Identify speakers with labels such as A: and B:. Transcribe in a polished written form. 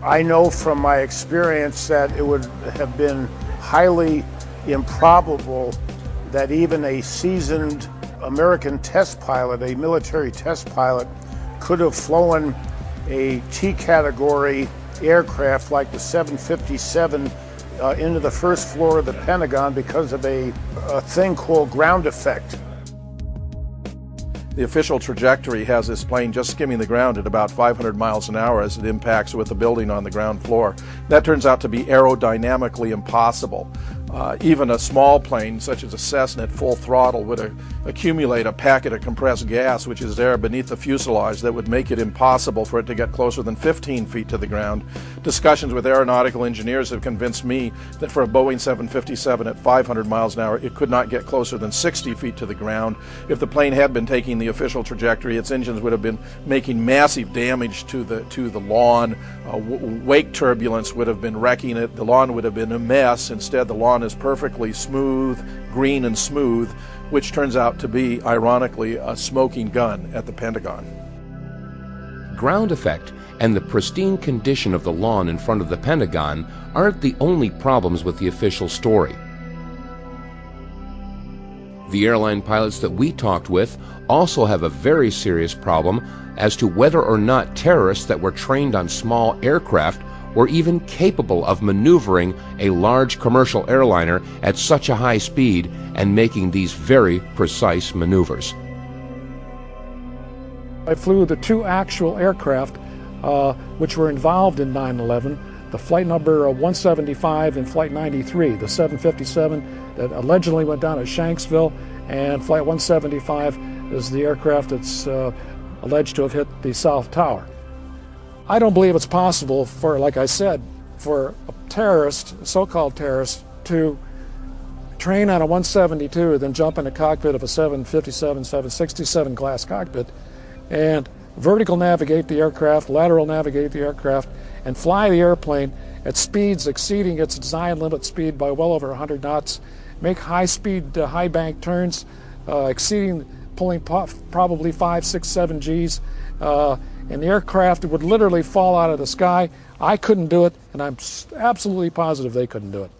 A: I know from my experience that it would have been highly improbable that even a seasoned American test pilot, a military test pilot, could have flown a T-category aircraft like the 757 into the first floor of the Pentagon because of a thing called ground effect.
B: The official trajectory has this plane just skimming the ground at about 500 miles an hour as it impacts with the building on the ground floor. That turns out to be aerodynamically impossible. Even a small plane, such as a Cessna at full throttle, would accumulate a packet of compressed gas, which is there beneath the fuselage, that would make it impossible for it to get closer than 15 feet to the ground. Discussions with aeronautical engineers have convinced me that for a Boeing 757 at 500 miles an hour, it could not get closer than 60 feet to the ground. If the plane had been taking the official trajectory, its engines would have been making massive damage to the lawn. Wake turbulence would have been wrecking it. The lawn would have been a mess. Instead, the lawn is perfectly smooth, green and smooth, which turns out to be, ironically, a smoking gun at the Pentagon.
C: Ground effect and the pristine condition of the lawn in front of the Pentagon aren't the only problems with the official story. The airline pilots that we talked with also have a very serious problem as to whether or not terrorists that were trained on small aircraft were even capable of maneuvering a large commercial airliner at such a high speed and making these very precise maneuvers.
D: I flew the two actual aircraft which were involved in 9/11, the flight number 175 and flight 93, the 757 that allegedly went down at Shanksville, and flight 175 is the aircraft that's alleged to have hit the South Tower. I don't believe it's possible for, like I said, for a terrorist, a so-called terrorist, to train on a 172, then jump in the cockpit of a 757, 767 glass cockpit, and vertical navigate the aircraft, lateral navigate the aircraft, and fly the airplane at speeds exceeding its design limit speed by well over 100 knots, make high-speed, high-bank turns, pulling probably 5, 6, 7 Gs, and the aircraft would literally fall out of the sky. I couldn't do it, and I'm absolutely positive they couldn't do it.